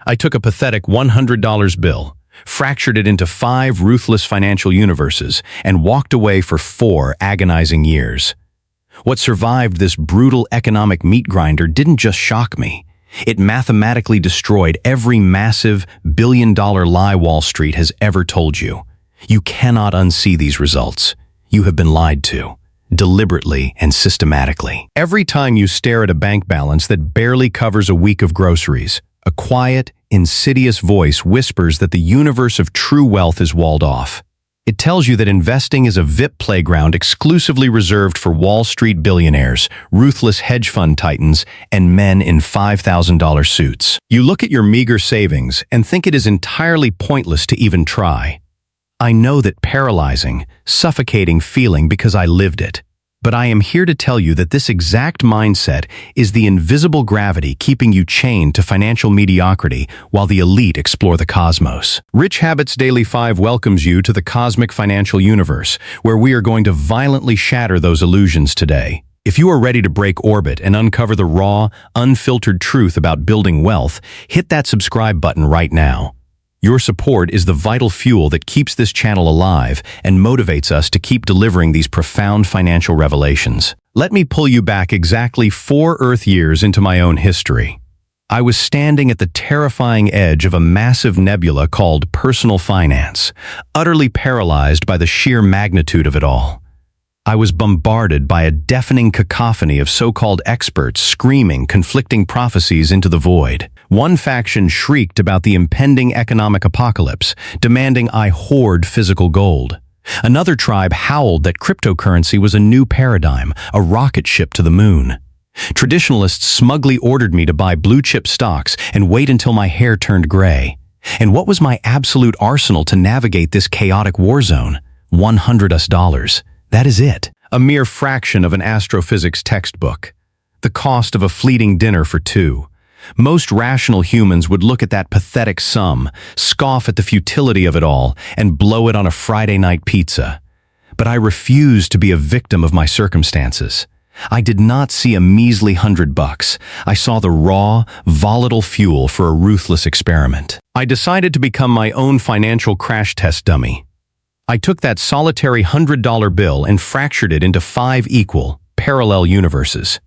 I took a pathetic $100 bill, fractured it into 5 ruthless financial universes, and walked away for 4 agonizing years. What survived this brutal economic meat grinder didn't just shock me. It mathematically destroyed every massive billion-dollar lie Wall Street has ever told you. You cannot unsee these results. You have been lied to, deliberately and systematically. Every time you stare at a bank balance that barely covers a week of groceries, a quiet, insidious voice whispers that the universe of true wealth is walled off. It tells you that investing is a VIP playground exclusively reserved for Wall Street billionaires, ruthless hedge fund titans, and men in $5,000 suits. You look at your meager savings and think it is entirely pointless to even try. I know that paralyzing, suffocating feeling because I lived it. But I am here to tell you that this exact mindset is the invisible gravity keeping you chained to financial mediocrity while the elite explore the cosmos. Rich Habits Daily 5 welcomes you to the cosmic financial universe, where we are going to violently shatter those illusions today. If you are ready to break orbit and uncover the raw, unfiltered truth about building wealth, hit that subscribe button right now. Your support is the vital fuel that keeps this channel alive and motivates us to keep delivering these profound financial revelations. Let me pull you back exactly 4 Earth years into my own history. I was standing at the terrifying edge of a massive nebula called personal finance, utterly paralyzed by the sheer magnitude of it all. I was bombarded by a deafening cacophony of so-called experts screaming conflicting prophecies into the void. One faction shrieked about the impending economic apocalypse, demanding I hoard physical gold. Another tribe howled that cryptocurrency was a new paradigm, a rocket ship to the moon. Traditionalists smugly ordered me to buy blue-chip stocks and wait until my hair turned gray. And what was my absolute arsenal to navigate this chaotic war zone? $100. That is it. A mere fraction of an astrophysics textbook. The cost of a fleeting dinner for 2. Most rational humans would look at that pathetic sum, scoff at the futility of it all, and blow it on a Friday night pizza. But I refused to be a victim of my circumstances. I did not see a measly $100. I saw the raw, volatile fuel for a ruthless experiment. I decided to become my own financial crash test dummy. I took that solitary $100 bill and fractured it into 5 equal, parallel universes.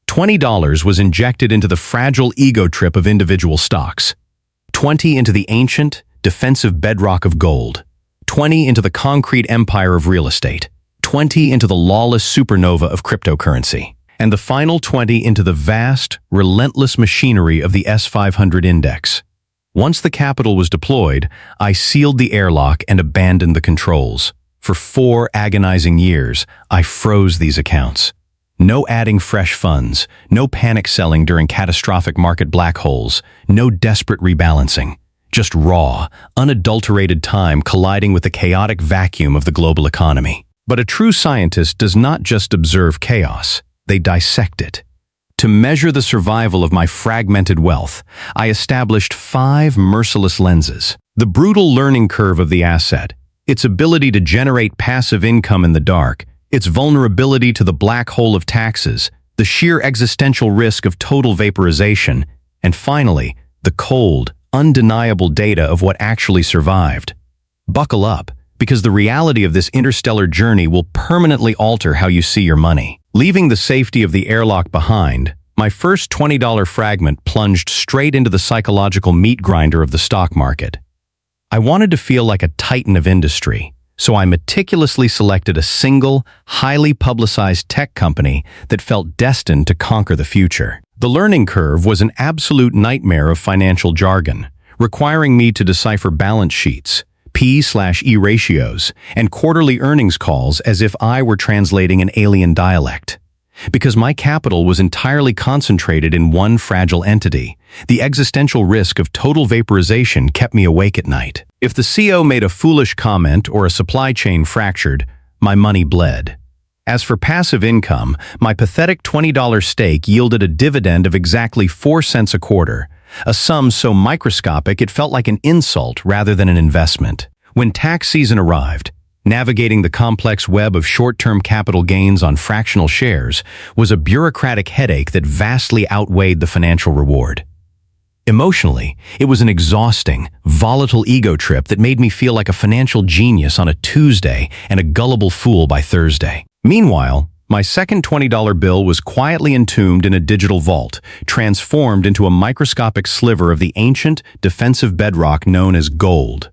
$20 was injected into the fragile ego trip of individual stocks, 20 into the ancient, defensive bedrock of gold, 20 into the concrete empire of real estate, 20 into the lawless supernova of cryptocurrency, and the final 20 into the vast, relentless machinery of the S500 index. Once the capital was deployed, I sealed the airlock and abandoned the controls. For 4 agonizing years, I froze these accounts. No adding fresh funds, no panic selling during catastrophic market black holes, no desperate rebalancing. Just raw, unadulterated time colliding with the chaotic vacuum of the global economy. But a true scientist does not just observe chaos, they dissect it. To measure the survival of my fragmented wealth, I established 5 merciless lenses. The brutal learning curve of the asset, its ability to generate passive income in the dark, its vulnerability to the black hole of taxes, the sheer existential risk of total vaporization, and finally, the cold, undeniable data of what actually survived. Buckle up, because the reality of this interstellar journey will permanently alter how you see your money. Leaving the safety of the airlock behind, my first $20 fragment plunged straight into the psychological meat grinder of the stock market. I wanted to feel like a titan of industry, so I meticulously selected a single, highly publicized tech company that felt destined to conquer the future. The learning curve was an absolute nightmare of financial jargon, requiring me to decipher balance sheets, P/E ratios, and quarterly earnings calls as if I were translating an alien dialect. Because my capital was entirely concentrated in one fragile entity, the existential risk of total vaporization kept me awake at night. If the CEO made a foolish comment or a supply chain fractured, my money bled. As for passive income, my pathetic $20 stake yielded a dividend of exactly 4 cents a quarter, a sum so microscopic it felt like an insult rather than an investment. When tax season arrived, navigating the complex web of short-term capital gains on fractional shares was a bureaucratic headache that vastly outweighed the financial reward. Emotionally, it was an exhausting, volatile ego trip that made me feel like a financial genius on a Tuesday and a gullible fool by Thursday. Meanwhile, my second $20 bill was quietly entombed in a digital vault, transformed into a microscopic sliver of the ancient, defensive bedrock known as gold.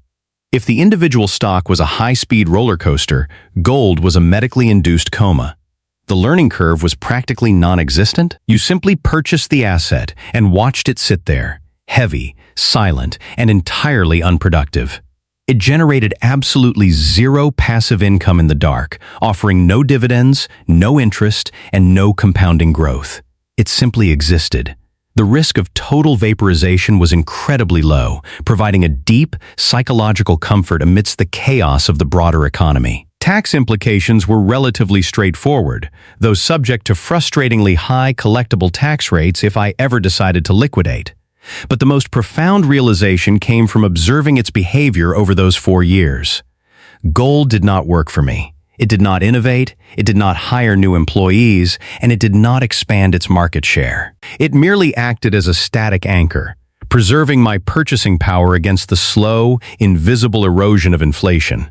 If the individual stock was a high-speed roller coaster, gold was a medically induced coma. The learning curve was practically non-existent. You simply purchased the asset and watched it sit there, heavy, silent, and entirely unproductive. It generated absolutely zero passive income in the dark, offering no dividends, no interest, and no compounding growth. It simply existed. The risk of total vaporization was incredibly low, providing a deep, psychological comfort amidst the chaos of the broader economy. Tax implications were relatively straightforward, though subject to frustratingly high collectible tax rates if I ever decided to liquidate. But the most profound realization came from observing its behavior over those 4 years. Gold did not work for me. It did not innovate, it did not hire new employees, and it did not expand its market share. It merely acted as a static anchor, preserving my purchasing power against the slow, invisible erosion of inflation.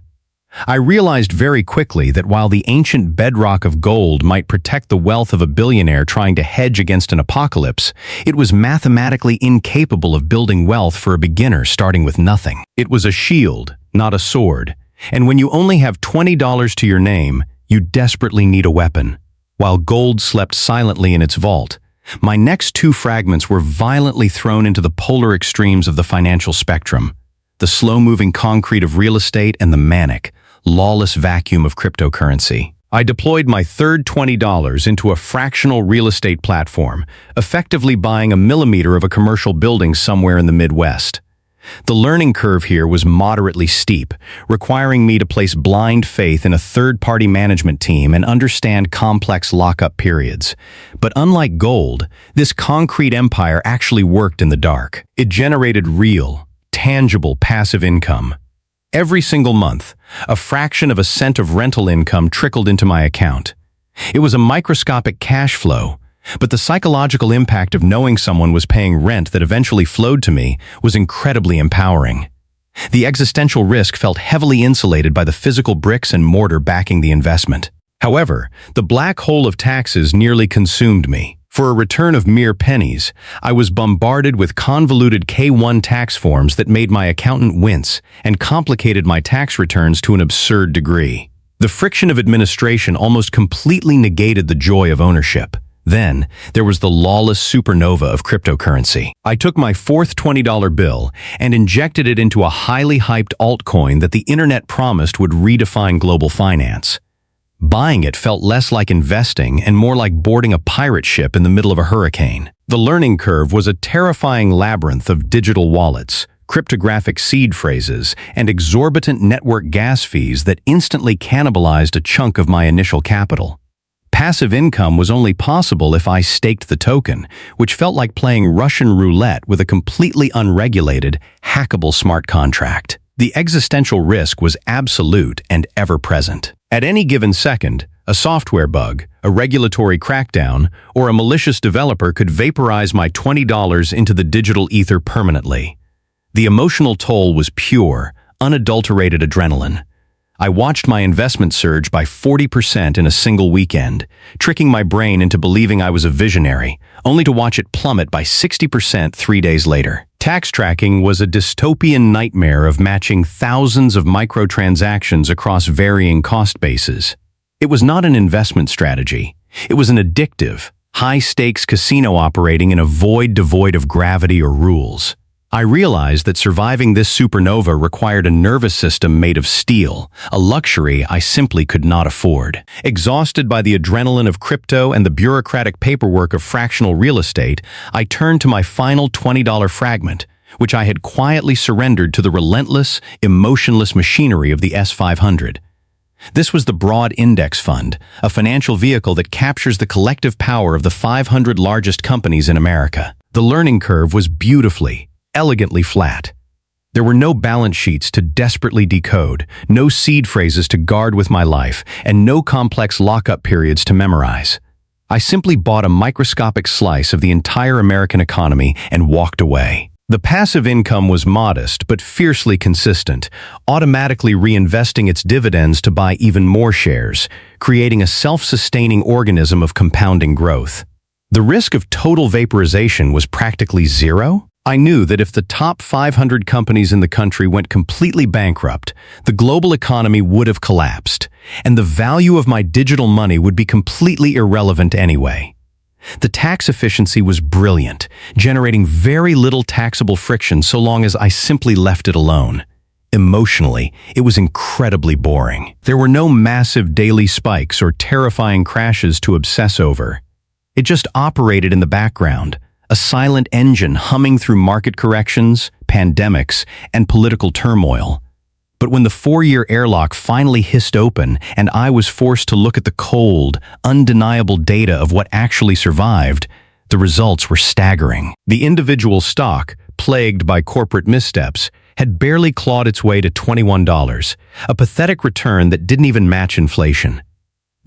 I realized very quickly that while the ancient bedrock of gold might protect the wealth of a billionaire trying to hedge against an apocalypse, it was mathematically incapable of building wealth for a beginner starting with nothing. It was a shield, not a sword, and when you only have $20 to your name, you desperately need a weapon. While gold slept silently in its vault, my next 2 fragments were violently thrown into the polar extremes of the financial spectrum, the slow-moving concrete of real estate and the manic, lawless vacuum of cryptocurrency. I deployed my third $20 into a fractional real estate platform, effectively buying a millimeter of a commercial building somewhere in the Midwest. The learning curve here was moderately steep, requiring me to place blind faith in a third-party management team and understand complex lockup periods. But unlike gold, this concrete empire actually worked in the dark. It generated real, tangible passive income. Every single month, a fraction of a cent of rental income trickled into my account. It was a microscopic cash flow, but the psychological impact of knowing someone was paying rent that eventually flowed to me was incredibly empowering. The existential risk felt heavily insulated by the physical bricks and mortar backing the investment. However, the black hole of taxes nearly consumed me. For a return of mere pennies, I was bombarded with convoluted K-1 tax forms that made my accountant wince and complicated my tax returns to an absurd degree. The friction of administration almost completely negated the joy of ownership. Then, there was the lawless supernova of cryptocurrency. I took my fourth $20 bill and injected it into a highly hyped altcoin that the internet promised would redefine global finance. Buying it felt less like investing and more like boarding a pirate ship in the middle of a hurricane. The learning curve was a terrifying labyrinth of digital wallets, cryptographic seed phrases, and exorbitant network gas fees that instantly cannibalized a chunk of my initial capital. Passive income was only possible if I staked the token, which felt like playing Russian roulette with a completely unregulated, hackable smart contract. The existential risk was absolute and ever-present. At any given second, a software bug, a regulatory crackdown, or a malicious developer could vaporize my $20 into the digital ether permanently. The emotional toll was pure, unadulterated adrenaline. I watched my investment surge by 40% in a single weekend, tricking my brain into believing I was a visionary, only to watch it plummet by 60% 3 days later. Tax tracking was a dystopian nightmare of matching thousands of microtransactions across varying cost bases. It was not an investment strategy. It was an addictive, high-stakes casino operating in a void devoid of gravity or rules. I realized that surviving this supernova required a nervous system made of steel, a luxury I simply could not afford. Exhausted by the adrenaline of crypto and the bureaucratic paperwork of fractional real estate, I turned to my final $20 fragment, which I had quietly surrendered to the relentless, emotionless machinery of the S500. This was the Broad Index Fund, a financial vehicle that captures the collective power of the 500 largest companies in America. The learning curve was beautifully, elegantly flat. There were no balance sheets to desperately decode, no seed phrases to guard with my life, and no complex lockup periods to memorize. I simply bought a microscopic slice of the entire American economy and walked away. The passive income was modest but fiercely consistent, automatically reinvesting its dividends to buy even more shares, creating a self-sustaining organism of compounding growth. The risk of total vaporization was practically zero. I knew that if the top 500 companies in the country went completely bankrupt, the global economy would have collapsed, and the value of my digital money would be completely irrelevant anyway. The tax efficiency was brilliant, generating very little taxable friction so long as I simply left it alone. Emotionally, it was incredibly boring. There were no massive daily spikes or terrifying crashes to obsess over. It just operated in the background, a silent engine humming through market corrections, pandemics, and political turmoil. But when the 4-year airlock finally hissed open and I was forced to look at the cold, undeniable data of what actually survived, the results were staggering. The individual stock, plagued by corporate missteps, had barely clawed its way to $21, a pathetic return that didn't even match inflation.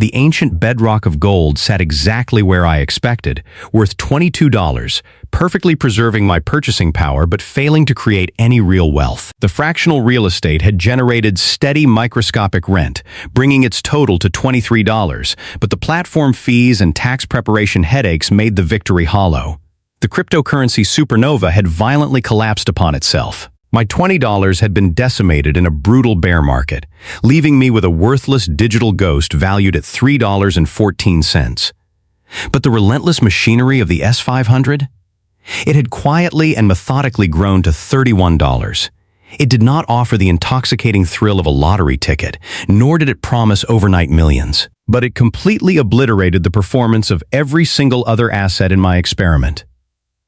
The ancient bedrock of gold sat exactly where I expected, worth $22, perfectly preserving my purchasing power but failing to create any real wealth. The fractional real estate had generated steady microscopic rent, bringing its total to $23, but the platform fees and tax preparation headaches made the victory hollow. The cryptocurrency supernova had violently collapsed upon itself. My $20 had been decimated in a brutal bear market, leaving me with a worthless digital ghost valued at $3.14. But the relentless machinery of the S500? It had quietly and methodically grown to $31. It did not offer the intoxicating thrill of a lottery ticket, nor did it promise overnight millions. But it completely obliterated the performance of every single other asset in my experiment.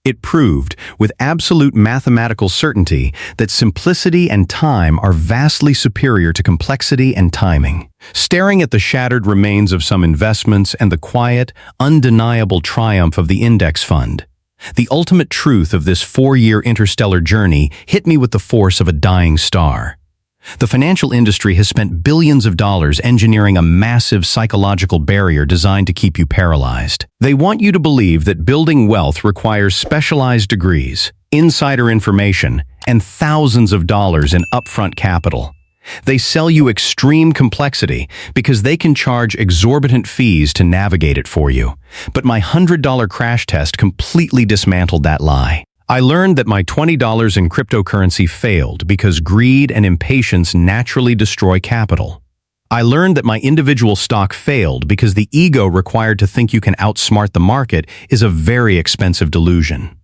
It proved, with absolute mathematical certainty, that simplicity and time are vastly superior to complexity and timing. Staring at the shattered remains of some investments and the quiet, undeniable triumph of the index fund, the ultimate truth of this 4-year interstellar journey hit me with the force of a dying star. The financial industry has spent billions of dollars engineering a massive psychological barrier designed to keep you paralyzed. They want you to believe that building wealth requires specialized degrees, insider information, and thousands of dollars in upfront capital. They sell you extreme complexity because they can charge exorbitant fees to navigate it for you. But my $100 crash test completely dismantled that lie. I learned that my $20 in cryptocurrency failed because greed and impatience naturally destroy capital. I learned that my individual stock failed because the ego required to think you can outsmart the market is a very expensive delusion.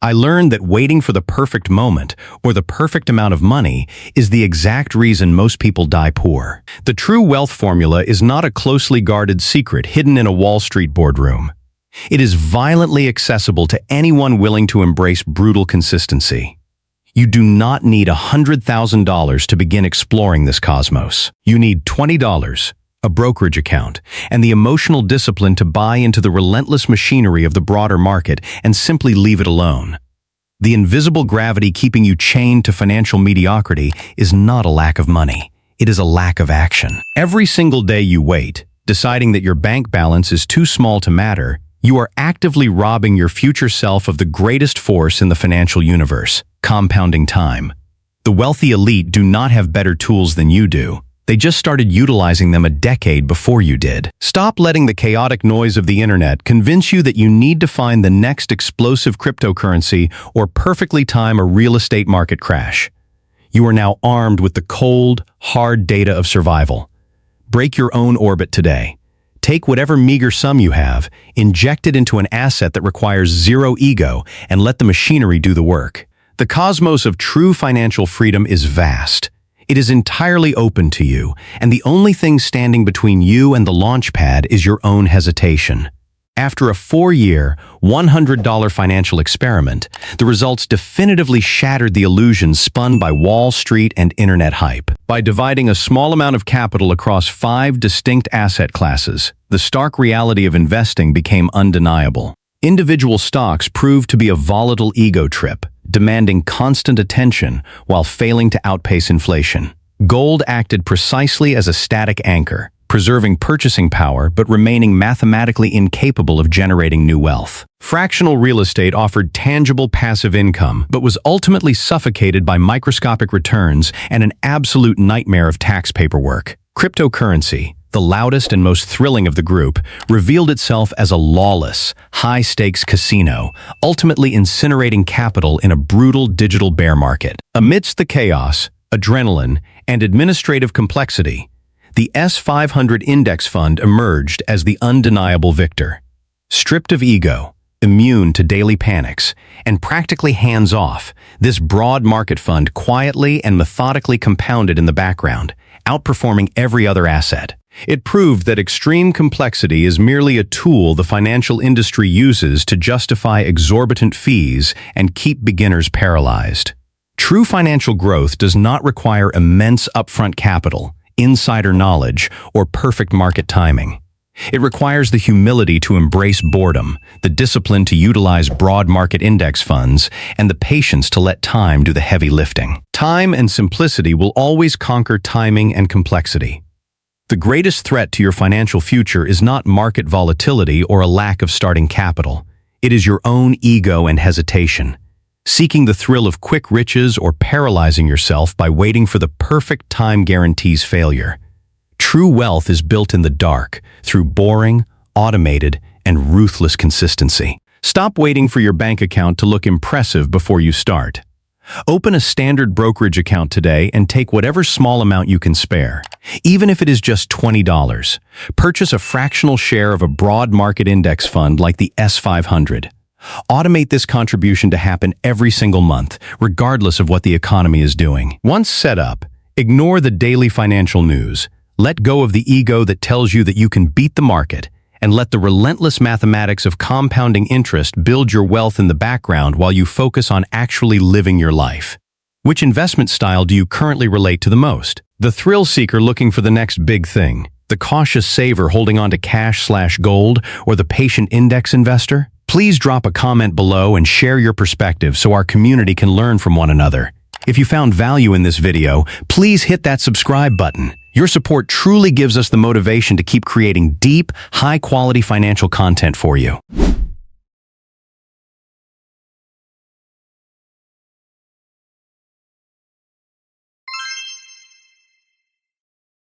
I learned that waiting for the perfect moment or the perfect amount of money is the exact reason most people die poor. The true wealth formula is not a closely guarded secret hidden in a Wall Street boardroom. It is violently accessible to anyone willing to embrace brutal consistency. You do not need $100,000 to begin exploring this cosmos. You need $20, a brokerage account, and the emotional discipline to buy into the relentless machinery of the broader market and simply leave it alone. The invisible gravity keeping you chained to financial mediocrity is not a lack of money. It is a lack of action. Every single day you wait, deciding that your bank balance is too small to matter, you are actively robbing your future self of the greatest force in the financial universe, compounding time. The wealthy elite do not have better tools than you do. They just started utilizing them a decade before you did. Stop letting the chaotic noise of the internet convince you that you need to find the next explosive cryptocurrency or perfectly time a real estate market crash. You are now armed with the cold, hard data of survival. Break your own orbit today. Take whatever meager sum you have, inject it into an asset that requires zero ego, and let the machinery do the work. The cosmos of true financial freedom is vast. It is entirely open to you, and the only thing standing between you and the launch pad is your own hesitation. After a 4-year, $100 financial experiment, the results definitively shattered the illusions spun by Wall Street and internet hype. By dividing a small amount of capital across 5 distinct asset classes, the stark reality of investing became undeniable. Individual stocks proved to be a volatile ego trip, demanding constant attention while failing to outpace inflation. Gold acted precisely as a static anchor, preserving purchasing power but remaining mathematically incapable of generating new wealth. Fractional real estate offered tangible passive income but was ultimately suffocated by microscopic returns and an absolute nightmare of tax paperwork. Cryptocurrency, the loudest and most thrilling of the group, revealed itself as a lawless, high-stakes casino, ultimately incinerating capital in a brutal digital bear market. Amidst the chaos, adrenaline, and administrative complexity, the S500 index fund emerged as the undeniable victor. Stripped of ego, immune to daily panics, and practically hands-off, this broad market fund quietly and methodically compounded in the background, outperforming every other asset. It proved that extreme complexity is merely a tool the financial industry uses to justify exorbitant fees and keep beginners paralyzed. True financial growth does not require immense upfront capital, insider knowledge, or perfect market timing. It requires the humility to embrace boredom, the discipline to utilize broad market index funds, and the patience to let time do the heavy lifting. Time and simplicity will always conquer timing and complexity. The greatest threat to your financial future is not market volatility or a lack of starting capital. It is your own ego and hesitation. Seeking the thrill of quick riches or paralyzing yourself by waiting for the perfect time guarantees failure. True wealth is built in the dark, through boring, automated, and ruthless consistency. Stop waiting for your bank account to look impressive before you start. Open a standard brokerage account today and take whatever small amount you can spare. Even if it is just $20, purchase a fractional share of a broad market index fund like the S500. Automate this contribution to happen every single month, regardless of what the economy is doing. Once set up, ignore the daily financial news. Let go of the ego that tells you that you can beat the market, and let the relentless mathematics of compounding interest build your wealth in the background while you focus on actually living your life. Which investment style do you currently relate to the most? The thrill seeker looking for the next big thing? The cautious saver holding on to cash/gold? Or the patient index investor? Please drop a comment below and share your perspective so our community can learn from one another. If you found value in this video, please hit that subscribe button. Your support truly gives us the motivation to keep creating deep, high-quality financial content for you.